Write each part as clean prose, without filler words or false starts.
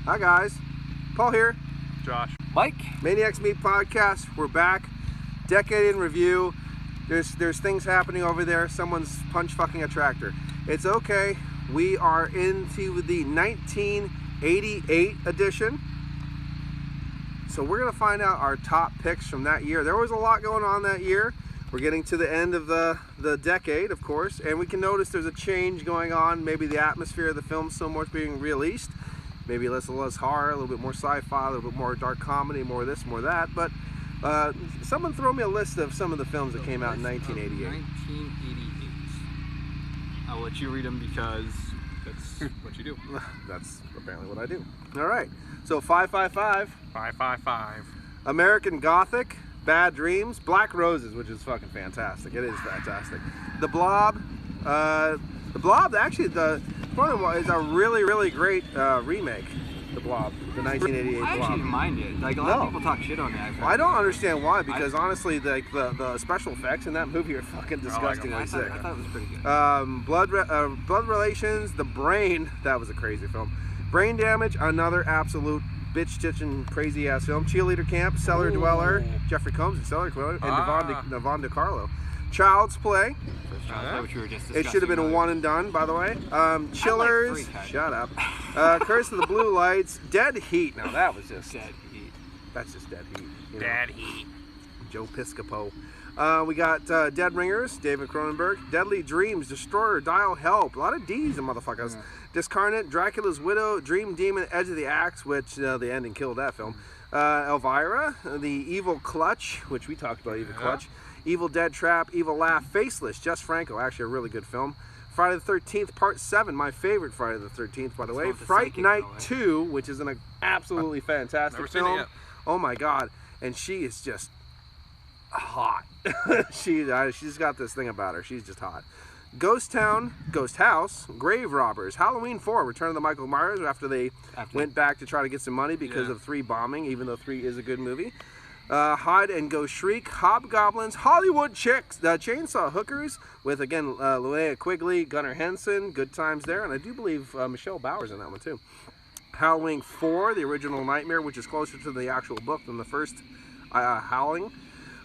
Hi guys, Paul here. Josh. Mike. ManiacsMeat Podcast. We're back. Decade in review. There's things happening over there. Someone's punch fucking a tractor. It's okay. We are into the 1988 edition. So we're gonna find out our top picks from that year. There was a lot going on that year. We're getting to the end of the decade, of course, and we can notice there's a change going on. Maybe the atmosphere of the film so much being released. Maybe less horror, a little bit more sci-fi, a little bit more dark comedy, more this, more that. But someone throw me a list of some of the films that came out in 1988. 1988. I'll let you read them because that's what you do. That's apparently what I do. All right. So 555. 555. American Gothic. Bad Dreams. Black Roses, which is fucking fantastic. It is fantastic. The Blob. The Blob, actually, probably is a really, really great remake. The Blob, the 1988 Blob. I actually didn't mind it. Like a lot of people talk shit on it. I don't understand why, because honestly, like the special effects in that movie are fucking disgustingly sick. I thought it was pretty good. Blood Relations, The Brain. That was a crazy film. Brain Damage, another absolute bitch-stitching crazy-ass film. Cheerleader Camp, Cellar Dweller, Jeffrey Combs and Cellar Dweller, and Yvonne DiCarlo. Child's Play. Which we were just It should have been a one and done, by the way. Chillers. Like Shut up. Curse of the Blue Lights. Dead Heat. Now that was just Dead Heat. That's just Dead Heat. You know. Dead Heat. Joe Piscopo. We got Dead Ringers, David Cronenberg. Deadly Dreams, Destroyer, Dial Help. A lot of D's, the motherfuckers. Yeah. Discarnate, Dracula's Widow, Dream Demon, Edge of the Axe, which the ending killed that film. Elvira, The Evil Clutch, which we talked about, Evil Clutch. Evil Dead Trap, Evil Laugh, Faceless, Just Franco, actually a really good film. Friday the 13th, Part 7, my favorite Friday the 13th, by the way. Fright Night 2, which is an absolutely fantastic film. It oh my god, and she is just hot. She's got this thing about her. She's just hot. Ghost Town, Ghost House, Grave Robbers, Halloween 4, Return of the Michael Myers after they went back to try to get some money because of 3 bombing, even though 3 is a good movie. Hide and Go Shriek, Hobgoblins, Hollywood Chicks, Chainsaw Hookers, with again Linnea Quigley, Gunnar Henson, good times there, and I do believe Michelle Bauer's in that one too. Howling 4, the original Nightmare, which is closer to the actual book than the first Howling.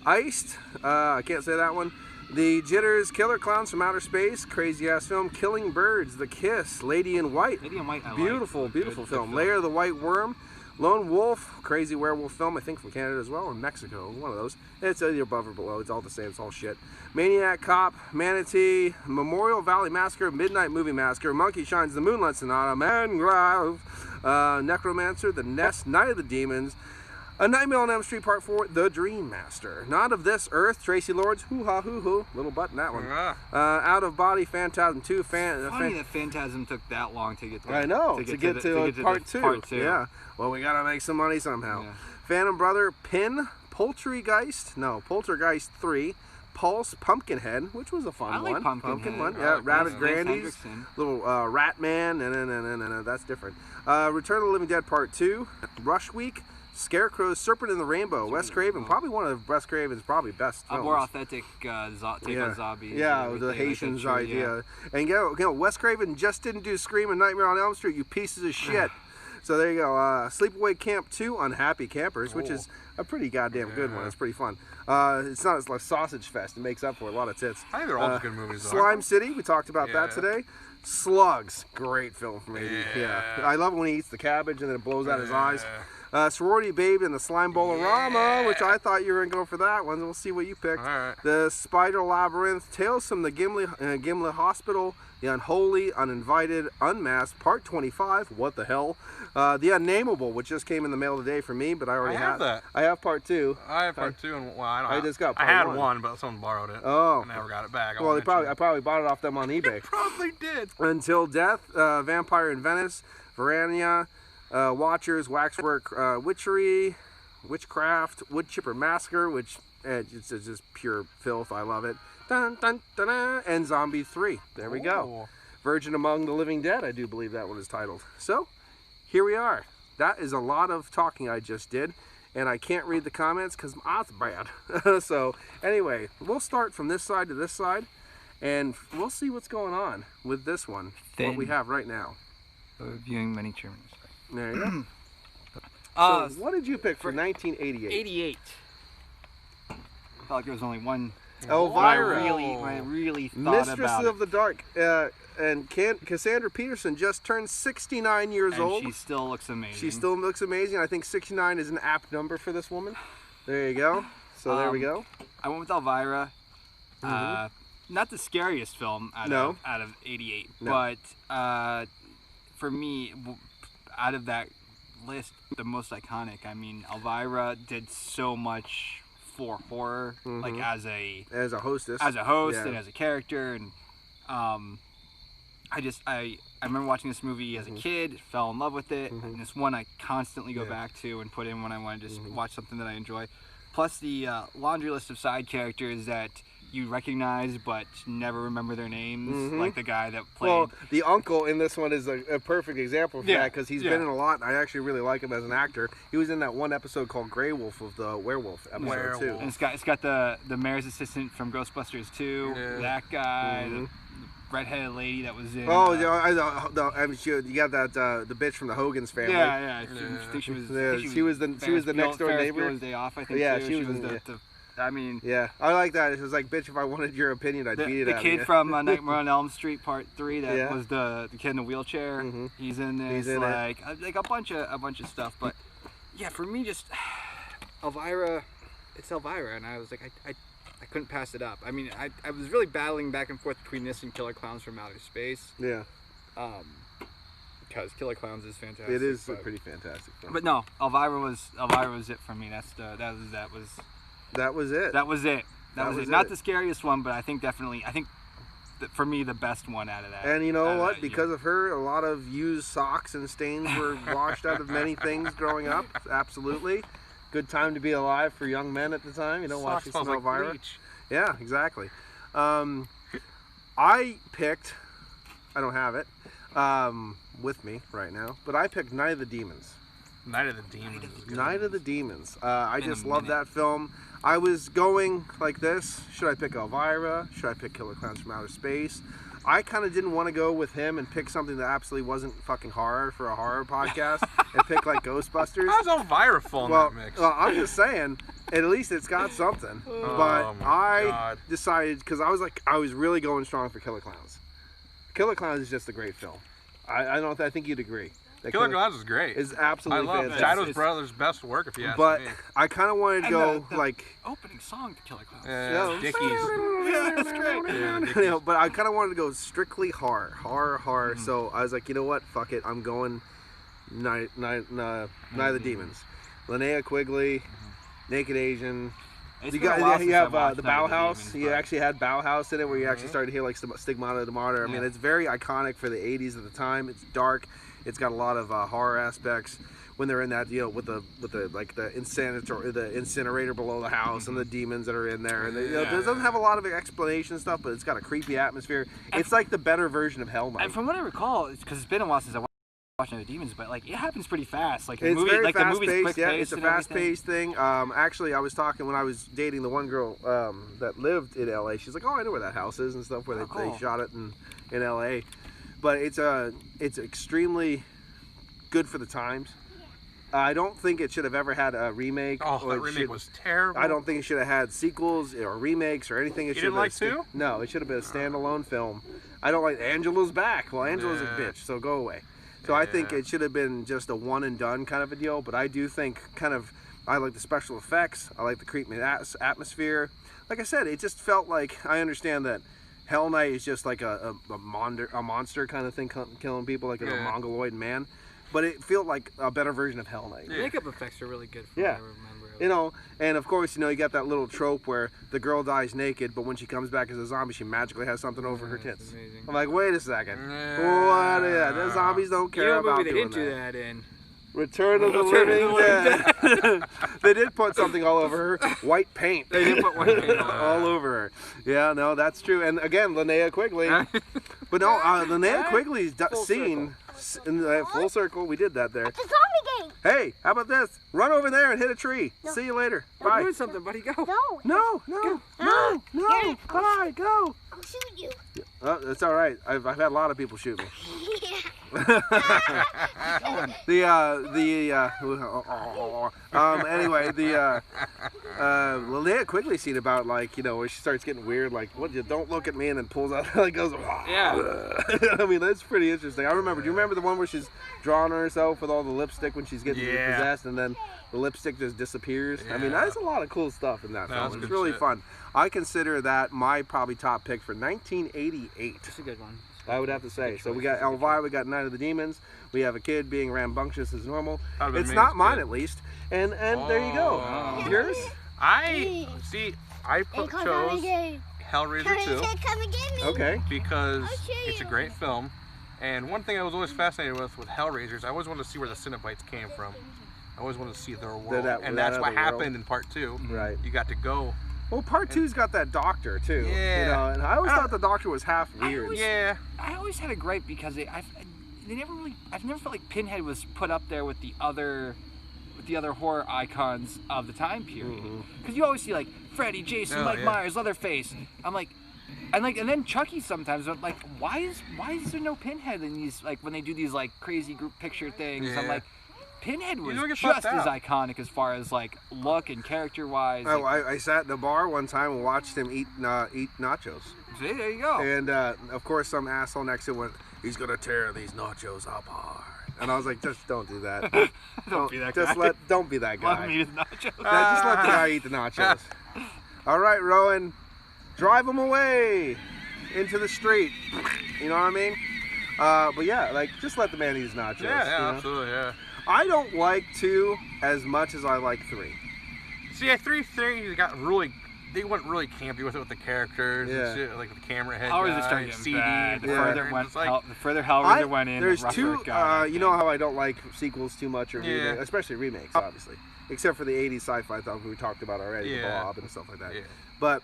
Iced, I can't say that one. The Jitters, Killer Clowns from Outer Space, crazy ass film. Killing Birds, The Kiss, Lady in White, beautiful film. Lair of the White Worm. Lone Wolf, crazy werewolf film, I think from Canada as well, or Mexico, one of those. It's either above or below, it's all the same, it's all shit. Maniac Cop, Manatee, Memorial Valley Massacre, Midnight Movie Massacre, Monkey Shines, The Moonlight Sonata, Mangrove, Necromancer, The Nest, Night of the Demons, A Nightmare on Elm Street Part 4, The Dream Master, Not of This Earth, Tracy Lords, Hoo-Ha Hoo-Hoo, little butt in that one. Out of Body, Phantasm 2, funny that Phantasm took that long to get to. I know, to get to part 2. Yeah. Well, we gotta make some money somehow. Yeah. Phantom Brother, Pin, Poltergeist 3, Pulse, Pumpkinhead, which was a fun one. Pumpkin one, yeah. Rabbit Grandies, little Rat Man, and that's different. Return of the Living Dead Part 2, Rush Week, Scarecrow, Serpent in the Rainbow, Wes Craven, probably one of Wes Craven's probably best films. A more authentic take on zombies. Yeah, the Haitians idea. Yeah. And you know, Wes Craven just didn't do Scream and Nightmare on Elm Street, you pieces of shit. So there you go. Sleepaway Camp 2, Unhappy Campers, which is a pretty goddamn good one. It's pretty fun. It's not as like Sausage Fest. It makes up for a lot of tits. I think they're all good movies. Slime City, we talked about that today. Slugs, great film from 80. Yeah. I love it when he eats the cabbage and then it blows out his eyes. Sorority Babe and the Slime Bowl-orama, which I thought you were going to go for that one. We'll see what you picked. The Spider Labyrinth, Tales from the Gimli Hospital, The Unholy, Uninvited, Unmasked, Part 25, what the hell? The Unnameable, which just came in the mail today for me, but I already have that. I have Part 2. I have Part 2, and well, I just got Part 1. I had one, but someone borrowed it. Oh. I never got it back. Well, I probably bought it off them on eBay. Probably did. Until Death, Vampire in Venice, Verania, Watchers, Waxwork, Witchery, Witchcraft, Wood Chipper Massacre, which it's just pure filth. I love it. Dun, dun, dun, dun, and Zombie 3. There we go. Virgin Among the Living Dead, I do believe that one is titled. So, here we are. That is a lot of talking I just did, and I can't read the comments because my eyes are bad. So, anyway, we'll start from this side to this side, and we'll see what's going on with this one, what we have right now. Viewing many Germans. There you go. Uh, So what did you pick for 1988? 88. I felt like there was only one. Elvira. When I really thought Mistress about of the Dark. And Cassandra Peterson just turned 69 years and old. she still looks amazing. She still looks amazing. I think 69 is an apt number for this woman. There you go. So there we go. I went with Elvira. Not the scariest film out of 88, but for me, out of that list, the most iconic. I mean, Elvira did so much for horror, like as a hostess, and as a character, and I remember watching this movie as a kid, fell in love with it, and it's one I constantly go back to and put in when I want to just watch something that I enjoy. Plus the laundry list of side characters that you recognize but never remember their names, like the guy that played. Well, the uncle in this one is a perfect example of that because he's been in a lot. I actually really like him as an actor. He was in that one episode called Grey Wolf of the Werewolf episode too. And it's got the mayor's assistant from Ghostbusters 2, that guy, the redheaded lady that was in. Oh, you got that the bitch from the Hogan's family. Yeah. I think she was. She was the next door neighbor. Day off, I think. Yeah, too. she was the I mean. Yeah, I like that. It was like, bitch, if I wanted your opinion, I'd beat it out of you. The kid from Nightmare on Elm Street Part 3 that was the kid in the wheelchair. He's in this. He's in like a bunch of stuff. But yeah, for me, just Elvira. It's Elvira, and I was like, I couldn't pass it up. I mean, I was really battling back and forth between this and Killer Clowns from Outer Space. Yeah. Because Killer Clowns is fantastic. It is a pretty fantastic film. But no, Elvira was it for me. That was it. That was it. Not the scariest one, but I think that for me the best one out of that. And you know what? Because of her, a lot of used socks and stains were washed out of many things growing up. Absolutely. Good time to be alive for young men at the time. You know, watching some Elvira. Bleach. Yeah, exactly. I picked. I don't have it with me right now, but I picked Night of the Demons. Night of the Demons. Night of the Demons. I just love that film. I was going like this. Should I pick Elvira? Should I pick Killer Clowns from Outer Space? I kind of didn't want to go with him and pick something that absolutely wasn't fucking horror for a horror podcast and pick like Ghostbusters. How's Elvira fall in that mix? Well, I'm just saying, at least it's got something. But I decided, because I was really going strong for Killer Clowns. Killer Clowns is just a great film. I think you'd agree. Killer Clowns is great. It's absolutely fantastic. Shadows Brothers' best work, if you ask me. But I kind of wanted to go the like opening song to Killer Clowns. Dickies. Yeah, that's great. But I kind of wanted to go strictly horror. So I was like, you know what? Fuck it. I'm going Night of the Demons. Linnea Quigley, Naked Asian. You have the Bauhaus. You actually had Bauhaus in it, where you actually started to hear like Stigmata of the Martyr. I mean, it's very iconic for the '80s at the time. It's dark. It's got a lot of horror aspects when they're in that, with the incinerator below the house and the demons that are in there. And it doesn't have a lot of explanation stuff, but it's got a creepy atmosphere. It's like the better version of Hell Night. And from what I recall, because it's been a while since I watched the Demons, but like it happens pretty fast. Like it's very fast-paced. Yeah, it's a fast-paced thing. Actually, I was talking when I was dating the one girl that lived in LA. She's like, "Oh, I know where that house is and stuff, where they shot it in LA." But it's extremely good for the times. I don't think it should have ever had a remake. Oh, that remake was terrible. I don't think it should have had sequels or remakes or anything. You didn't like two? No, it should have been a standalone film. I don't like Angela's back. Well, Angela's a bitch, so go away. So I think it should have been just a one and done kind of a deal. But I do think I like the special effects. I like the creepy atmosphere. Like I said, it just felt like, I understand that Hell Night is just like a monster kind of thing, killing people like a mongoloid man. But it felt like a better version of Hell Night. The makeup effects are really good from what I remember. You know, and of course, you got that little trope where the girl dies naked, but when she comes back as a zombie, she magically has something over her tits. Amazing. I'm like, wait a second. What? The zombies don't care about movie doing they didn't do that in. Return of the Living Dead. They did put something all over her. White paint. They did put white paint all over her. Yeah, no, that's true. And again, Linnea Quigley. But no, Linnea Quigley's scene in the full circle. We did that there. It's a zombie game. Hey, how about this? Run over there and hit a tree. No. See you later. Bye. Doing something, buddy. Go. No. Bye. Go. I'll shoot you. That's all right. I've had a lot of people shoot me. Yeah. Anyway, Linnea Quigley scene about like, you know, where she starts getting weird, like, what, you don't look at me, and then pulls out, like, goes, Yeah. I mean, that's pretty interesting. I remember, do you remember the one where she's drawing herself with all the lipstick when she's getting possessed, and then the lipstick just disappears? I mean, there's a lot of cool stuff in that film. It's really fun. I consider that my probably top pick for 1988. That's a good one. I would have to say. So we got Elvira, we got Night of the Demons, we have a kid being rambunctious as normal. It's not mine, at least. And there you go. Yours? I chose Hellraiser 2. Okay. Because it's a great film. And one thing I was always fascinated with Hellraisers, I always wanted to see where the Cenobites came from. I always wanted to see their world. And that's what happened in part 2. Right. You got to go. Well, part 2's got that doctor too. Yeah. You know, and I always thought the doctor was half weird. I always had a gripe because I've never felt like Pinhead was put up there with the other horror icons of the time period. Because you always see like Freddy, Jason, Mike Myers, Leatherface. And then Chucky sometimes. I'm like, why is there no Pinhead in these, like, when they do these like crazy group picture things? I'm like, Pinhead was just as iconic as far as like look and character wise. Oh, I sat in a bar one time and watched him eat nachos. See, there you go. And of course, some asshole next to him went, "He's gonna tear these nachos apart." And I was like, "Just don't do that. Don't be that guy. Don't be that guy. Let him eat his nachos. Just let the guy eat the nachos." All right, Rowan, drive him away into the street. You know what I mean? But yeah, like, just let the man eat his nachos. Yeah, absolutely, yeah. I don't like 2 as much as I like 3. See, at 3 got really, they went really campy with it with the characters and shit, like the camera head guy, CD, the further Hellraiser went in. There's 2. You know how I don't like sequels too much, or remakes, especially remakes, obviously, except for the '80s sci-fi stuff we talked about already, the Blob and stuff like that. But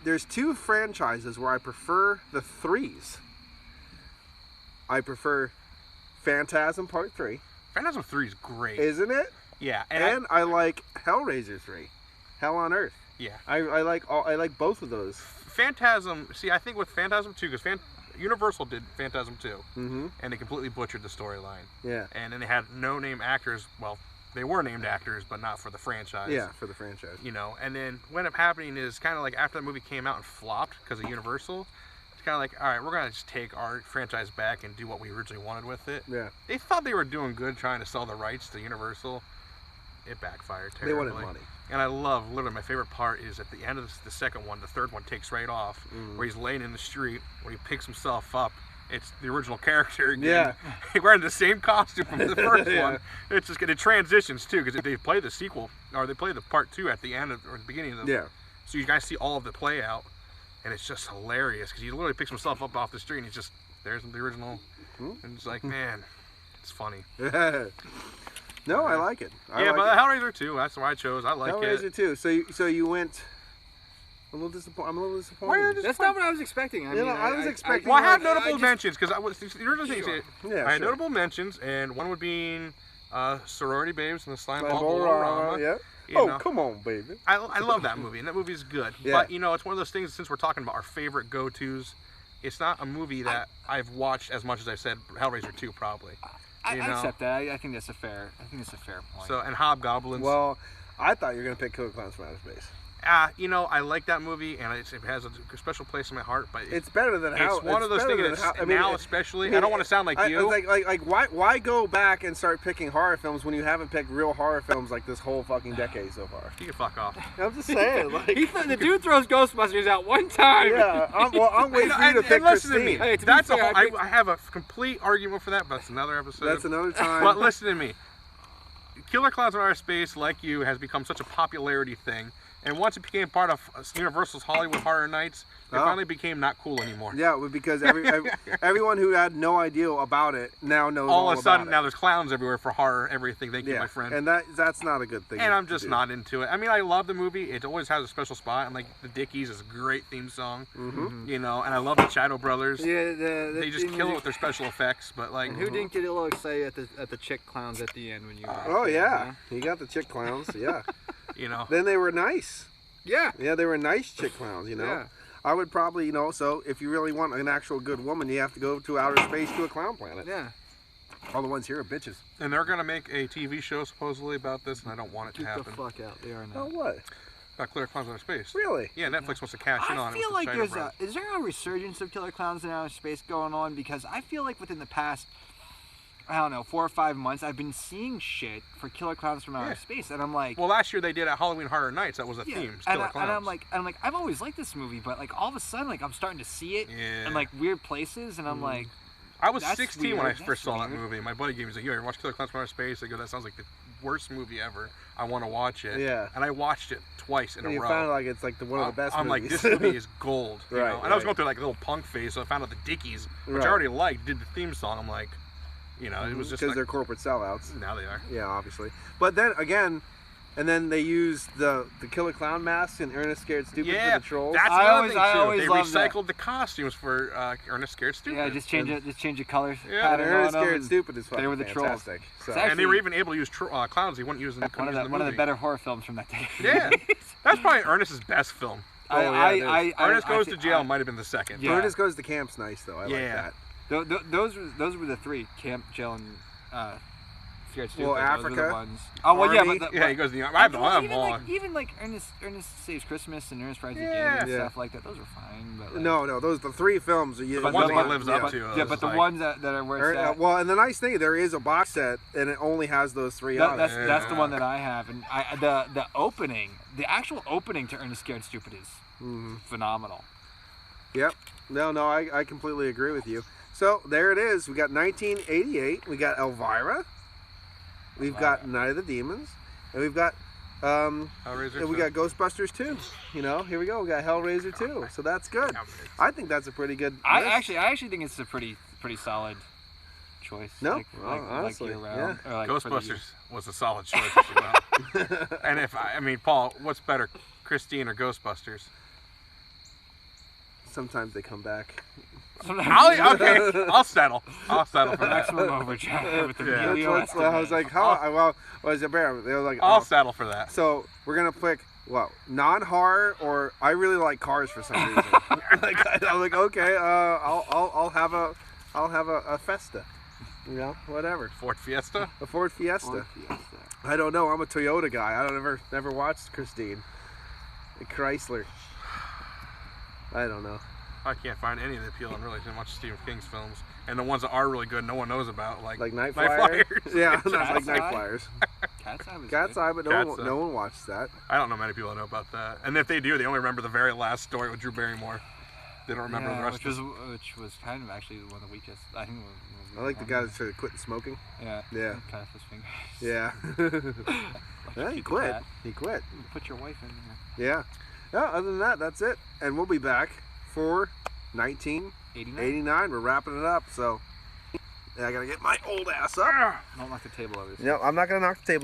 there's 2 franchises where I prefer the 3s. I prefer Phantasm Part 3. Phantasm 3 is great. Isn't it? Yeah. And I like Hellraiser 3. Hell on Earth. Yeah. I like both of those. Phantasm, see, I think with Phantasm 2, because Universal did Phantasm 2, and they completely butchered the storyline. Yeah. And then they had no-name actors. Well, they were named actors, but not for the franchise. Yeah, for the franchise. You know, and then what ended up happening is kind of like after the movie came out and flopped because of Universal, kind of like, all right, we're going to just take our franchise back and do what we originally wanted with it. Yeah. They thought they were doing good trying to sell the rights to Universal. It backfired terribly. They wanted money. And I love, literally, my favorite part is at the end of the second one, the third one takes right off, where he's laying in the street, where he picks himself up. It's the original character again. Yeah. Wearing the same costume from the first one. It's just, it transitions, too, because they play the sequel, or they play the part 2 at the end, or the beginning of the... Yeah. So you guys see all of it play out. And it's just hilarious because he literally picks himself up off the street and he's just, there's the original. And it's like, man, it's funny. No, I like it. But Hellraiser 2, that's what I chose. I like Hellraiser 2. So you went. I'm a little disappointed. That's not what I was expecting. I was expecting. Well, I have notable mentions because the original thing. I had notable mentions, and one would be Sorority Babes and the Slime Ball Bolorama. Yeah. Come on, baby. I love that movie, and that movie is good. Yeah. But, you know, it's one of those things, since we're talking about our favorite go-tos, it's not a movie that I've watched as much as I've said Hellraiser 2, probably. I accept that. I think that's a fair point. So, and Hobgoblins. Well, I thought you were going to pick Killer Clowns from Outer Space. You know, I like that movie, and it has a special place in my heart. But it's better than how. It's one of those things. Especially, I don't want to sound like you. Why go back and start picking horror films when you haven't picked real horror films like this whole fucking decade so far? You can fuck off. I'm just saying. The dude throws Ghostbusters out one time. Yeah, I'm waiting for you to pick listen to me. Hey, that's I have a complete argument for that, but that's another episode. That's another time. But listen to me. Killer Clowns from Outer Space, like you, has become such a popularity thing. And once it became part of Universal's Hollywood Horror Nights, it finally became not cool anymore. Yeah, because everyone who had no idea about it now knows all of a sudden, now there's clowns everywhere for horror, everything. Thank you, my friend. And that's not a good thing. And I'm just not into it. I mean, I love the movie. It always has a special spot. And, like, the Dickies is a great theme song. You know, and I love the Shadow Brothers. Yeah, they just kill it with their special effects. But, like... And who didn't get a little excited at the chick clowns at the end when you... Oh, yeah. You got the chick clowns, yeah. You know. Then they were nice. Yeah. Yeah, they were nice chick clowns, you know. Yeah. I would probably, so if you really want an actual good woman, you have to go to outer space to a clown planet. Yeah. All the ones here are bitches. And they're going to make a TV show supposedly about this, and I don't want it to happen. Get the fuck out. They are not. Oh, what? About Killer Clowns in Outer Space. Really? Yeah, Netflix wants to cash in on it. I feel with the like China bread. is there a resurgence of Killer Clowns in Outer Space going on? Because I feel like within the past, I don't know, 4 or 5 months, I've been seeing shit for Killer Clowns from Outer Space, and I'm like, well, last year they did at Halloween Horror Nights. That was a theme. Killer Clowns. And I'm like, I've always liked this movie, but like all of a sudden, like I'm starting to see it in like weird places, and I'm like, I was that's 16 weird. when I That's first saw that weird. movie. My buddy gave me, he's like, yo, you watch Killer Clowns from Outer Space? I go, that sounds like the worst movie ever. I want to watch it. Yeah. And I watched it twice in a You row. found like it's like one of the best I'm movies. like, this movie is gold. You Right, know? And I was right. going through like a little punk phase, so I found out the Dickies, which Right. I already liked, did the theme song. I'm like, you know, it was just because like, they're corporate sellouts. now they are. Yeah, obviously. But then again, and then they used the Killer Clown mask and Ernest Scared Stupid Yeah, for the trolls. that's I another always- thing I too. always They loved that. recycled the costumes for Ernest Scared Stupid. yeah, just change the color Yeah. pattern Ernest on them, Scared and Stupid is fucking they were the trolls. fantastic. So. It's And they were even able to use clowns they wouldn't use in the one of the movie. better horror films from that day. Yeah, that's probably Ernest's best film. Ernest Goes to Jail might have been the second. Yeah. Ernest Goes to Camp's nice though. I like that. Those were the three: Camp, Jail, and Scared Stupid. Well, Those were Africa, the ones. Oh well, yeah, Army. but Yeah, he goes to the army. I have them all. even like Ernest Saves Christmas and Ernest Tries Again and Yeah. stuff like that. Those were fine. But like, No, those the three films. The ones he lives up to. Yeah, but the ones that are where it's at. Well, and the nice thing, there is a box set, and it only has those three on it. That's the one that I have, and the opening, the actual opening to Ernest Scared Stupid is phenomenal. Yep. No, I completely agree with you. So there it is. We got 1988. We got Elvira. We've got Night of the Demons, and we've got Hellraiser. and we got Ghostbusters 2. You know, here we go. We got Hellraiser 2. So that's good. I think that's a pretty good. I list. actually think it's a pretty solid choice. No, honestly, year round, or like for the year. Ghostbusters was a solid choice as well. And I mean, Paul, what's better, Christine or Ghostbusters? Sometimes they come back. I'll settle for that. Maximum Overdrive with the Yeah. Emilio That's what I was like, was it better? They were like, I'll settle for that. So we're gonna pick non-horror, or I really like cars for some reason. I'm like, okay, I'll have a Festa, you know, whatever. Ford Fiesta. A Ford Fiesta. I don't know. I'm a Toyota guy. I don't never watched Christine. A Chrysler. I don't know. I can't find any of the appeal in really too much Stephen King's films, and the ones that are really good, no one knows about, like Night Flyers. Yeah, not like Night Eye? Flyers. Cat's Eye was Cat's good. Eye, but no one watched that. I don't know many people that know about that, and if they do, they only remember the very last story with Drew Barrymore. They don't remember the rest. Which was kind of actually one of the weakest. I think. I like the guy that started quitting smoking. Yeah. Yeah. Cut off his fingers. Yeah. Yeah, he quit. cat. He quit. Put your wife in there. Yeah. Yeah. Other than that, that's it. And we'll be back for 1989. We're wrapping it up. So I gotta get my old ass up. Don't knock the table over. No, I'm not gonna knock the table.